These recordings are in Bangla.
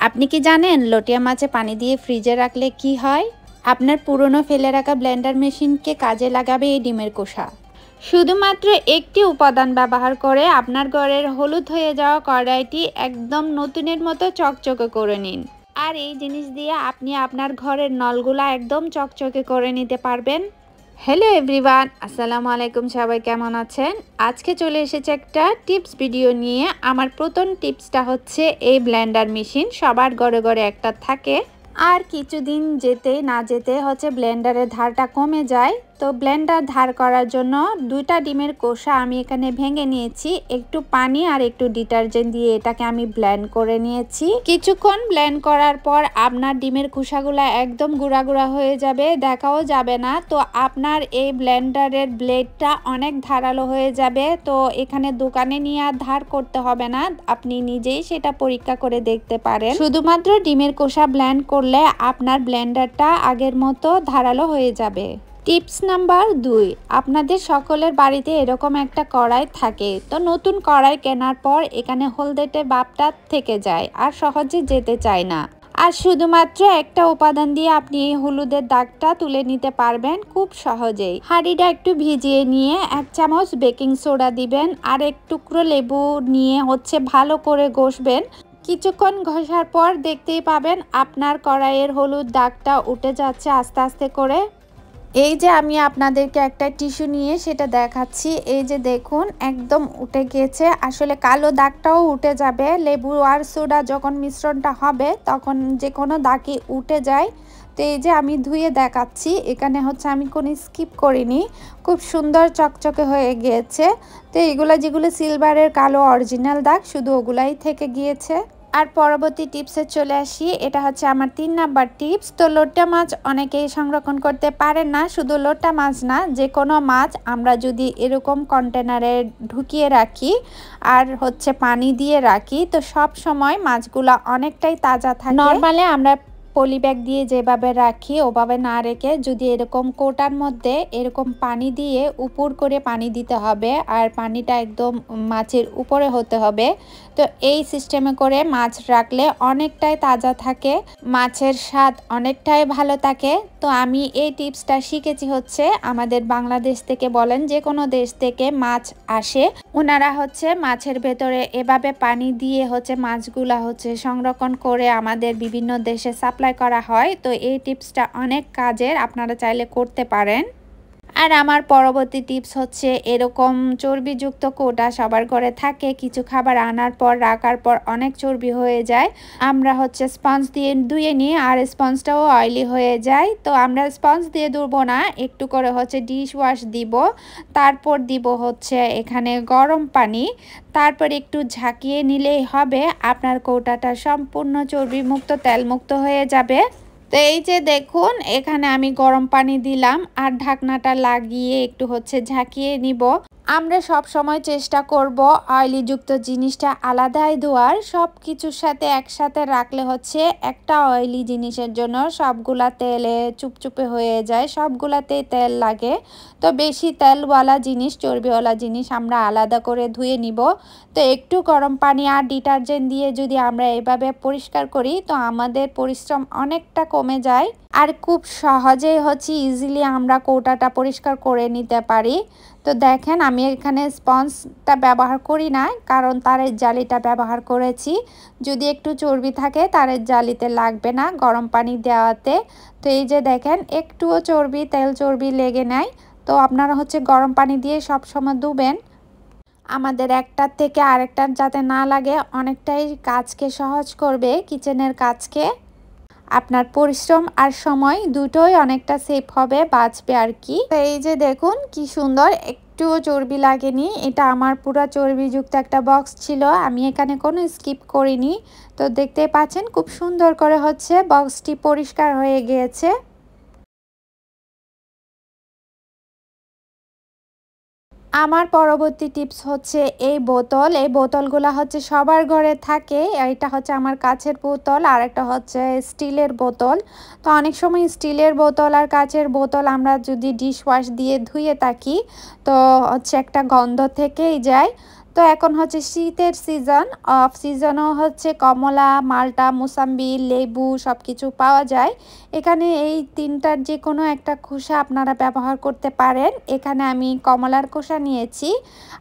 আপনি কি জানেন লটিয়া মাছে পানি দিয়ে ফ্রিজে রাখলে কি হয়? আপনার পুরনো ফেলে রাখা ব্লেন্ডার মেশিনকে কাজে লাগাবে এই ডিমের খোসা। শুধুমাত্র একটি উপাদান ব্যবহার করে আপনার ঘরের হলুদ হয়ে যাওয়া কড়াইটি একদম নতুনের মতো চকচকে করে নিন। আর এই জিনিস দিয়ে আপনি আপনার ঘরের নলগুলা একদম চকচকে করে নিতে পারবেন। হ্যালো এভরিওয়ান, আসসালামু আলাইকুম। সবাই কেমন আছেন? আজকে চলে এসেছে একটা টিপস ভিডিও নিয়ে। আমার প্রথম টিপসটা হচ্ছে এই ব্লেন্ডার মেশিন সবার ঘরে ঘরে একটা থাকে, আর কিছুদিন যেতে না যেতে হচ্ছে ব্লেন্ডারের ধারটা কমে যায়। তো ব্লেন্ডার ধার করার জন্য দুইটা ডিমের কোষা আমি এখানে ভেঙে নিয়েছি, একটু পানি আর একটু ডিটারজেন্ট দিয়ে এটাকে আমি ব্লেন্ড করে নিয়েছি। কিছুক্ষণ ব্লেন্ড করার পর আপনার ডিমের খোসাগুলো একদম গুঁড়া গুঁড়া হয়ে যাবে, দেখাও যাবে না। তো আপনার এই ব্লেন্ডারের ব্লেডটা অনেক ধারালো হয়ে যাবে। তো এখানে দোকানে নিয়ে আর ধার করতে হবে না, আপনি নিজেই সেটা পরীক্ষা করে দেখতে পারেন। শুধুমাত্র ডিমের কোষা ব্লেন্ড করলে আপনার ব্লেন্ডারটা আগের মতো ধারালো হয়ে যাবে। টিপস নাম্বার 2, আপনাদের সকলের বাড়িতে এরকম একটা কড়াই থাকে। তো নতুন কড়াই কেনার পর এখানে হলদেটে ভাবটা থেকে যায় আর সহজে যেতে চায় না। আর শুধুমাত্র একটা উপাদান দিয়ে আপনি এই হলুদের দাগটা তুলে নিতে পারবেন খুব সহজেই। হাঁড়িটা একটু ভিজিয়ে নিয়ে 1 চামচ বেকিং সোডা দিবেন আর এক টুকরো লেবু নিয়ে হচ্ছে ভালো করে ঘষবেন। কিছুক্ষণ ঘষার পর দেখতেই পাবেন আপনার কড়াইয়ের হলুদ দাগটা উঠে যাচ্ছে আস্তে আস্তে করে। এই যে আমি আপনাদেরকে একটা টিস্যু নিয়ে সেটা দেখাচ্ছি, এই যে দেখুন একদম উঠে গিয়েছে। আসলে কালো দাগটাও উঠে যাবে, লেবু আর সোডা যখন মিশ্রণটা হবে তখন যে কোনো দাগই উঠে যায়। তো এই যে আমি ধুয়ে দেখাচ্ছি, এখানে হচ্ছে আমি কোনো স্কিপ করিনি, খুব সুন্দর চকচকে হয়ে গিয়েছে। তো এগুলো যেগুলো সিলভারের কালো অরিজিনাল দাগ শুধু ওগুলাই থেকে গিয়েছে। আর পরবর্তী টিপসে চলে আসি, এটা হচ্ছে আমার 3 নাম্বার টিপস। তো লোট্টা মাছ অনেকেই সংরক্ষণ করতে পারেন না, শুধু লোট্টা মাছ না, যে কোনো মাছ আমরা যদি এরকম কন্টেনারে ঢুকিয়ে রাখি আর হচ্ছে পানি দিয়ে রাখি তো সব সময় মাছগুলো অনেকটাই তাজা থাকে। নরমালি আমরা পলি ব্যাগ দিয়ে যেভাবে রাখি ওভাবে না রেখে যদি এরকম কৌটার মধ্যে এরকম পানি দিয়ে উপর করে পানি দিতে হবে আর পানিটা একদম মাছের উপরে হতে হবে। তো এই সিস্টেমে করে মাছ রাখলে অনেকটাই তাজা থাকে, মাছের স্বাদ অনেকটাই ভালো থাকে। তো আমি এই টিপসটা শিখেছি হচ্ছে আমাদের বাংলাদেশ থেকে বলেন যে কোনো দেশ থেকে মাছ আসে, ওনারা হচ্ছে মাছের ভেতরে এভাবে পানি দিয়ে হচ্ছে মাছগুলা হচ্ছে সংরক্ষণ করে আমাদের বিভিন্ন দেশে সাপ্লাই করা হয়। তো এই টিপসটা অনেক কাজের, আপনারা চাইলে করতে পারেন। আর আমার পরবর্তী টিপস হচ্ছে এরকম চর্বিযুক্ত কৌটা সবার ঘরে থাকে, কিছু খাবার আনার পর রাখার পর অনেক চর্বি হয়ে যায়, আমরা হচ্ছে স্পঞ্জ দিয়ে ধুয়ে নিই আর স্পঞ্জটাও অয়েলি হয়ে যায়। তো আমরা স্পঞ্জ দিয়ে ধুবো না, একটু করে হচ্ছে ডিশ ওয়াশ দিব, তারপর দিব হচ্ছে এখানে গরম পানি, তারপর একটু ঝাঁকিয়ে নিলেই হবে, আপনার কৌটাটা সম্পূর্ণ চর্বিমুক্ত তেলমুক্ত হয়ে যাবে। তো এই যে দেখুন এখানে আমি গরম পানি দিলাম আর ঢাকনাটা লাগিয়ে একটু হচ্ছে ঝাঁকিয়ে নিব। আমরা সব সময় চেষ্টা করব অয়েলি যুক্ত জিনিসটা আলাদাই ধোয়ার, সব কিছুর সাথে একসাথে রাখলে হচ্ছে একটা অয়েলি জিনিসের জন্য সবগুলা তেলে চুপচুপে হয়ে যায়, সবগুলাতেই তেল লাগে। তো বেশি তেলওয়ালা জিনিস চর্বিওয়ালা জিনিস আমরা আলাদা করে ধুয়ে নিব। তো একটু গরম পানি আর ডিটারজেন্ট দিয়ে যদি আমরা এভাবে পরিষ্কার করি তো আমাদের পরিশ্রম অনেকটা কমে যায় আর খুব সহজেই হচ্ছে ইজিলি আমরা কৌটাটা পরিষ্কার করে নিতে পারি। তো দেখেন আমি এখানে স্পঞ্জটা ব্যবহার করি না, কারণ তারের জালিটা ব্যবহার করেছি। যদি একটু চর্বি থাকে তারের জালিতে লাগবে না গরম পানি দেওয়াতে। তো এই যে দেখেন একটুও চর্বি তেল চর্বি লেগে নেয়। তো আপনারা হচ্ছে গরম পানি দিয়ে সব সময় ধুবেন, আমাদের একটার থেকে আরেকটার যাতে না লাগে, অনেকটাই কাজকে সহজ করবে, কিচেনের কাজকে। আপনার পরিশ্রম আর সময় দুটোই অনেকটা সেভ হবে, বাঁচবে আর কি। তো এই যে দেখুন কি সুন্দর, একটুও চর্বি লাগেনি, এটা আমার পুরো চর্বিযুক্ত একটা বক্স ছিল, আমি এখানে কোনো স্কিপ করিনি। তো দেখতে পাচ্ছেন খুব সুন্দর করে হচ্ছে বক্সটি পরিষ্কার হয়ে গিয়েছে। আমার পরবর্তী টিপস হচ্ছে এই বোতলগুলো হচ্ছে সবার ঘরে থাকে। এটা হচ্ছে আমার কাচের বোতল আর একটা হচ্ছে স্টিলের বোতল। তো অনেক সময় স্টিলের বোতল আর কাচের বোতল আমরা যদি ডিশ ওয়াশ দিয়ে ধুয়ে থাকি তো হচ্ছে একটা গন্ধ থেকেই যায়। তো এখন হচ্ছে শীতের সিজন, অফ সিজনও হচ্ছে কমলা, মাল্টা, মুসাম্বি, লেবু সব কিছু পাওয়া যায় এখানে। এই তিনটার যে কোনো একটা খোসা আপনারা ব্যবহার করতে পারেন। এখানে আমি কমলার খোসা নিয়েছি,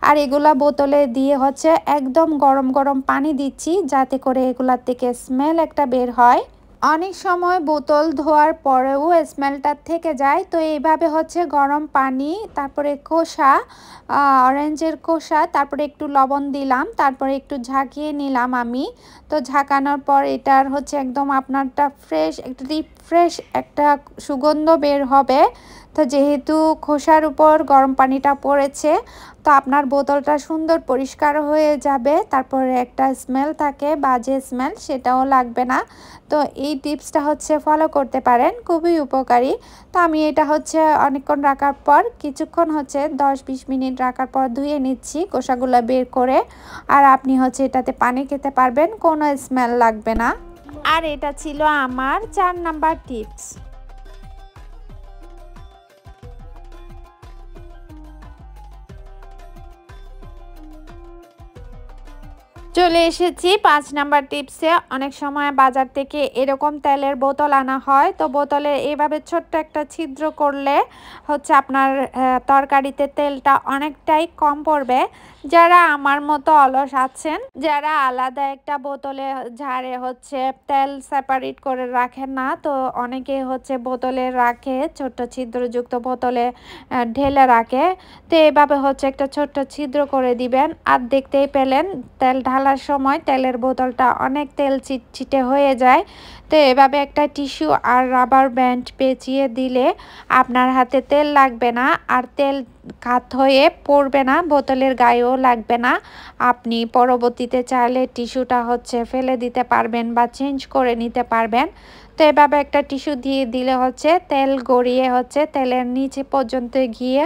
আর এগুলা বোতলে দিয়ে হচ্ছে একদম গরম গরম পানি দিচ্ছি, যাতে করে এগুলার থেকে স্মেল একটা বের হয়। অনেক সময় বোতল ধোয়ার পরেও স্মেলটা থেকে যায়, তো এইভাবে হচ্ছে গরম পানি, তারপরে খোসা, অরেঞ্জের খোসা, তারপরে একটু লবণ দিলাম, তারপরে একটু ঝাঁকিয়ে নিলাম আমি। তো ঝাঁকানোর পর এটার হচ্ছে একদম আপনারটা ফ্রেশ একটা রিফ্রেশ একটা সুগন্ধ বের হবে। তো যেহেতু খোসার উপর গরম পানিটা পড়েছে, তো আপনার বোতলটা সুন্দর পরিষ্কার হয়ে যাবে। তারপরে একটা স্মেল থাকে, বাজে স্মেল, সেটাও লাগবে না। তো এই টিপসটা হচ্ছে ফলো করতে পারেন, খুবই উপকারী। তো আমি এটা হচ্ছে অনেকক্ষণ রাখার পর, কিছুক্ষণ হচ্ছে 10-20 মিনিট রাখার পর ধুয়ে নিচ্ছি খোসাগুলো বের করে। আর আপনি হচ্ছে এটাতে পানি খেতে পারবেন, কোনো স্মেল লাগবে না। আর এটা ছিল আমার 4 নাম্বার টিপস। চলে এসেছি 5 নাম্বার টিপসে। অনেক সময় বাজার থেকে এরকম তেলের বোতল আনা হয়, তো বোতলে এভাবে ছোট্ট একটা ছিদ্র করলে হচ্ছে আপনার তরকারিতে তেলটা অনেকটাই কম পড়বে। যারা আমার মতো অলস আছেন, যারা আলাদা একটা বোতলে ঝাড়ে হচ্ছে তেল সেপারেট করে রাখেন না, তো অনেকে হচ্ছে বোতলে রাখে, ছোট্ট ছিদ্রযুক্ত বোতলে ঢেলে রাখে। তো এভাবে হচ্ছে একটা ছোট্ট ছিদ্র করে দিবেন, আর দেখতেই পেলেন তেল ঢালার সময় তেলের বোতলটা অনেক তেল চিটচিটে হয়ে যায়। তো এভাবে একটা টিস্যু আর রাবার ব্যান্ড পেঁচিয়ে দিলে আপনার হাতে তেল লাগবে না, আর তেল কাত হয়ে পড়বে না, বোতলের গায়েও লাগবে না। আপনি পরবর্তীতে চাইলে টিস্যুটা হচ্ছে ফেলে দিতে পারবেন বা চেঞ্জ করে নিতে পারবেন। তো এভাবে একটা টিস্যু দিয়ে দিলে হচ্ছে তেল গড়িয়ে হচ্ছে তেলের নিচে পর্যন্ত গিয়ে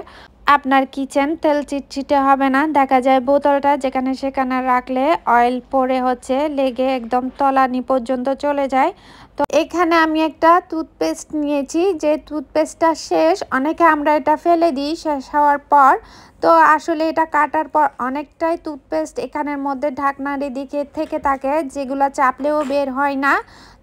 আপনার কিচেন তেল চিটচিটে হবে না। দেখা যায় বোতলটা যেখানে সেখানে রাখলে অয়েল পরে হচ্ছে লেগে একদম তলানি পর্যন্ত চলে যায়। তো এখানে আমি একটা টুথপেস্ট নিয়েছি, যে টুথপেস্টটা শেষ, অনেকে আমরা এটা ফেলে দিই শেষ হওয়ার পর। তো আসলে এটা কাটার পর অনেকটাই টুথপেস্ট এখানের মধ্যে ঢাকনার এদিকে থেকে থাকে, যেগুলো চাপলেও বের হয় না।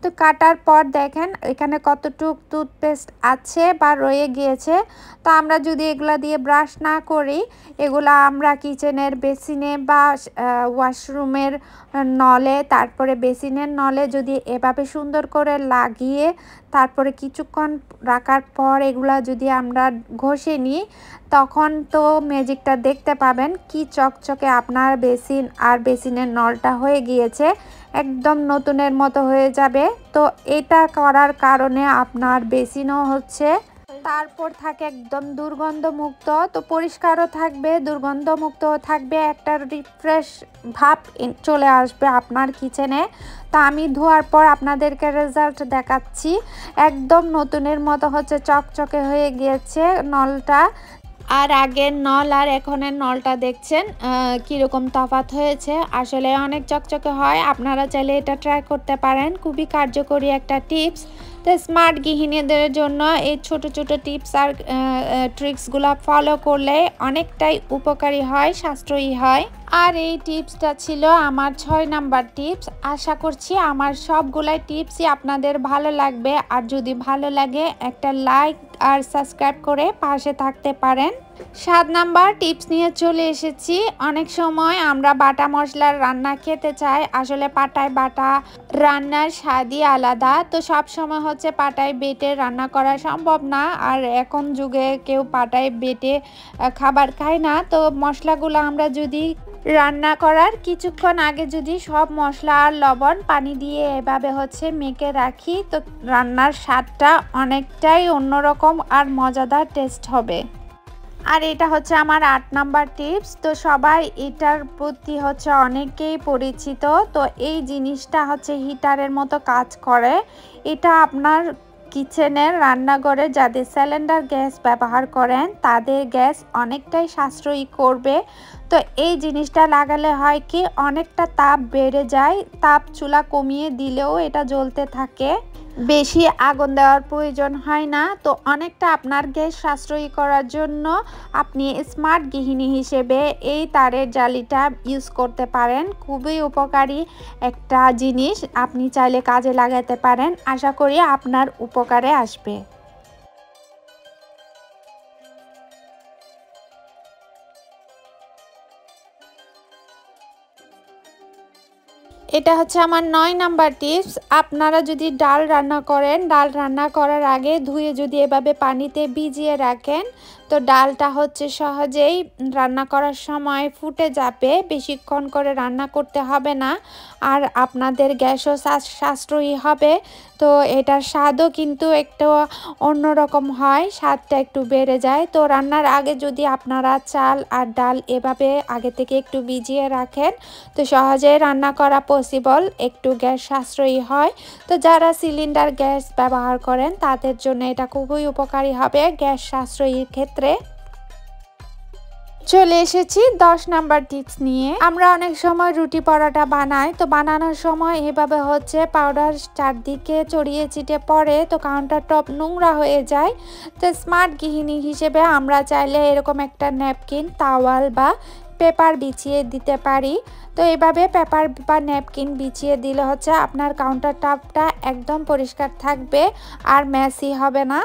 তো কাটার পর দেখেন এখানে কতটুক টুথপেস্ট আছে বা রয়ে গিয়েছে। তো আমরা যদি এগুলা দিয়ে ব্রাশ না করি, এগুলা আমরা কিচেনের বেসিনে বা ওয়াশরুমের নলে, তারপরে বেসিনের নলে যদি এভাবে সুন্দর করে লাগিয়ে তারপরে কিছুক্ষণ রাখার পর এগুলা যদি আমরা ঘষে নিই, তখন তো ম্যাজিকটা দেখতে পাবেন, কি চকচকে আপনার বেসিন আর বেসিনের নলটা হয়ে গিয়েছে, একদম নতুনের মতো হয়ে যাবে। তো এটা করার কারণে আপনার বেসিনও হচ্ছে তারপর থাকে একদম দুর্গন্ধমুক্ত, তো পরিষ্কারও থাকবে, দুর্গন্ধমুক্তও থাকবে, একটা রিফ্রেশ ভাব চলে আসবে আপনার কিচেনে। তো আমি ধোয়ার পর আপনাদেরকে রেজাল্ট দেখাচ্ছি, একদম নতুনের মতো হচ্ছে চকচকে হয়ে গিয়েছে নলটা। আর আগের নল আর এখনের নলটা দেখছেন কীরকম তফাৎ হয়েছে, আসলে অনেক চকচকে হয়। আপনারা চাইলে এটা ট্রাই করতে পারেন, খুবই কার্যকরী একটা টিপস। তো স্মার্ট গৃহিণীদের জন্য এই ছোট ছোট টিপস আর ট্রিক্সগুলো ফলো করলে অনেকটাই উপকারী হয়, সাশ্রয়ী হয়। আর এই টিপসটা ছিল আমার 6 নাম্বার টিপস। আশা করছি আমার সবগুলাই টিপসই আপনাদের ভালো লাগবে, আর যদি ভালো লাগে একটা লাইক আর সাবস্ক্রাইব করে পাশে থাকতে পারেন। 7 নাম্বার টিপস নিয়ে চলে এসেছি। অনেক সময় আমরা বাটা মশলার রান্না খেতে চাই, আসলে পাটায় বাটা রান্নার স্বাদই আলাদা। তো সব সময় হচ্ছে পাটায় বেটে রান্না করা সম্ভব না, আর এখন যুগে কেউ পাটায় বেটে খাবার খায় না। তো মশলাগুলো আমরা যদি রান্না করার কিছুক্ষণ আগে যদি সব মশলা আর লবণ পানি দিয়ে এভাবে হচ্ছে মেখে রাখি, তো রান্নার স্বাদটা অনেকটাই অন্যরকম আর মজাদার টেস্ট হবে। আর এটা হচ্ছে আমার 8 নাম্বার টিপস। তো সবাই এটার প্রতি হচ্ছে অনেকেই পরিচিত। তো এই জিনিসটা হচ্ছে হিটারের মতো কাজ করে। এটা আপনার কিচেনের রান্নাঘরে যাদের সিলিন্ডার গ্যাস ব্যবহার করেন তাদের গ্যাস অনেকটাই সাশ্রয়ী করবে। তো এই জিনিসটা লাগালে হয় কি, অনেকটা তাপ বেড়ে যায়, তাপ চুলা কমিয়ে দিলেও এটা জ্বলতে থাকে। বেশি আগুন দেওয়ার প্রয়োজন হয় না। তো অনেকটা আপনার গ্যাস সাশ্রয়ী করার জন্য আপনি স্মার্ট গৃহিণী হিসেবে এই তারের জালিটা ইউজ করতে পারেন। খুবই উপকারী একটা জিনিস, আপনি চাইলে কাজে লাগাতে পারেন। আশা করি আপনার উপকারে আসবে। এটা হচ্ছে আমার ৯ নাম্বার টিপস। আপনারা যদি ডাল রান্না করেন, ডাল রান্না করার আগে ধুয়ে যদি এভাবে পানিতে ভিজিয়ে রাখেন, তো ডালটা হচ্ছে সহজেই রান্না করার সময় ফুটে যাবে। বেশিক্ষণ করে রান্না করতে হবে না, আর আপনাদের গ্যাসও সাশ্রয়ী হবে। তো এটার স্বাদও কিন্তু একটু অন্যরকম হয়, স্বাদটা একটু বেড়ে যায়। তো রান্নার আগে যদি আপনারা চাল আর ডাল এভাবে আগে থেকে একটু ভিজিয়ে রাখেন, তো সহজেই রান্না করা পসিবল, একটু গ্যাস সাশ্রয়ী হয়। তো যারা সিলিন্ডার গ্যাস ব্যবহার করেন তাদের জন্য এটা খুবই উপকারী হবে গ্যাস সাশ্রয়ীর ক্ষেত্রে। চলে এসেছি ১০ নাম্বার টিপস নিয়ে। আমরা অনেক সময় রুটি পরোটা বানাই, তো বানানোর সময় এভাবে হচ্ছে পাউডার চারদিকে ছড়িয়ে ছিটে পড়ে, তো কাউন্টার টপ নোংরা হয়ে যায়। তো স্মার্ট গৃহিণী হিসেবে আমরা চাইলে এরকম একটা ন্যাপকিন, তাওয়াল বা পেপার বিছিয়ে দিতে পারি। তো এইভাবে পেপার বা ন্যাপকিন বিছিয়ে দিলে হচ্ছে আপনার কাউন্টার টপটা একদম পরিষ্কার থাকবে আর মেসি হবে না।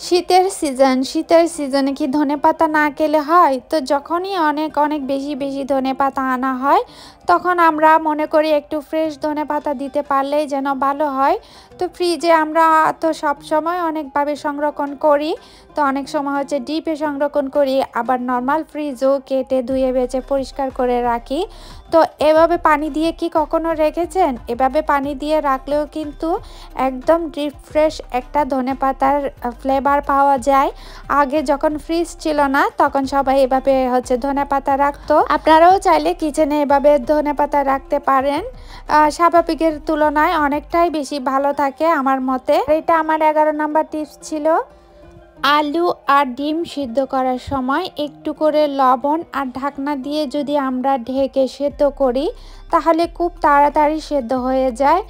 শীতের সিজনে কি ধনেপাতা না খেলে হয়? তো যখনই অনেক অনেক বেশি ধনেপাতা আনা হয়, তখন আমরা মনে করি একটু ফ্রেশ ধনেপাতা দিতে পারলেই যেন ভালো হয়। তো ফ্রিজে আমরা তো সবসময় অনেকভাবে সংরক্ষণ করি। তো অনেক সময় হচ্ছে ডিপে সংরক্ষণ করি, আবার নর্মাল ফ্রিজও কেটে ধুয়ে বেছে পরিষ্কার করে রাখি। তো এভাবে পানি দিয়ে কি কখনো রেখেছেন? এভাবে পানি দিয়ে রাখলেও কিন্তু একদম ডিপ ফ্রেশ একটা ধনেপাতার ফ্লেভার পাওয়া যায়। আগে যখন ফ্রিজ ছিল না, তখন সবাই এভাবে হচ্ছে ধনেপাতা রাখতো। আপনারাও চাইলে কিচেনে এভাবে ধনেপাতা রাখতে পারেন। স্বাভাবিকের তুলনায় অনেকটাই বেশি ভালো থাকে আমার মতে। এটা আমার 11 নাম্বার টিপস ছিল। আলু আর ডিম সিদ্ধ করার সময় একটু করে লবণ আর ঢাকনা দিয়ে যদি আমরা ঢেকে সেদ্ধ করি, তাহলে খুব তাড়াতাড়ি সেদ্ধ হয়ে যায়,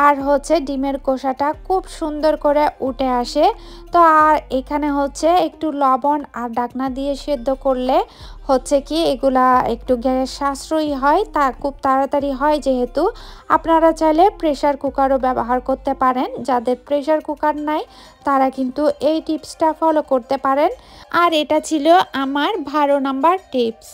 আর হচ্ছে ডিমের খোসাটা খুব সুন্দর করে উঠে আসে। তো আর এখানে হচ্ছে একটু লবণ আর ঢাকনা দিয়ে সেদ্ধ করলে হচ্ছে কি এগুলা একটু গ্যাস সাশ্রয়ী হয়, তা খুব তাড়াতাড়ি হয় যেহেতু। আপনারা চাইলে প্রেসার কুকারও ব্যবহার করতে পারেন। যাদের প্রেসার কুকার নাই তারা কিন্তু এই টিপসটা ফলো করতে পারেন। আর এটা ছিল আমার 12 নাম্বার টিপস।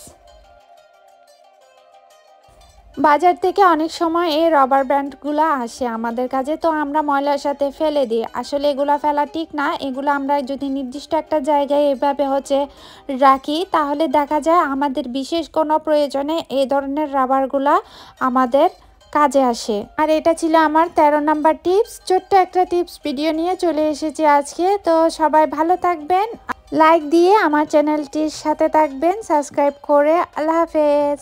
বাজার থেকে অনেক সময় এই রবার ব্যান্ডগুলো আসে আমাদের কাছে, তো আমরা ময়লার সাথে ফেলে দিই। আসলে এগুলা ফেলা ঠিক না। এগুলো আমরা যদি নির্দিষ্ট একটা জায়গায় এভাবে হচ্ছে রাখি, তাহলে দেখা যায় আমাদের বিশেষ কোনো প্রয়োজনে এই ধরনের রাবারগুলা আমাদের কাজে আসে। আর এটা ছিল আমার 13 নাম্বার টিপস। ছোট্ট একটা টিপস ভিডিও নিয়ে চলে এসেছি আজকে। তো সবাই ভালো থাকবেন, লাইক দিয়ে আমার চ্যানেলটির সাথে থাকবেন, সাবস্ক্রাইব করে। আল্লাহ হাফেজ।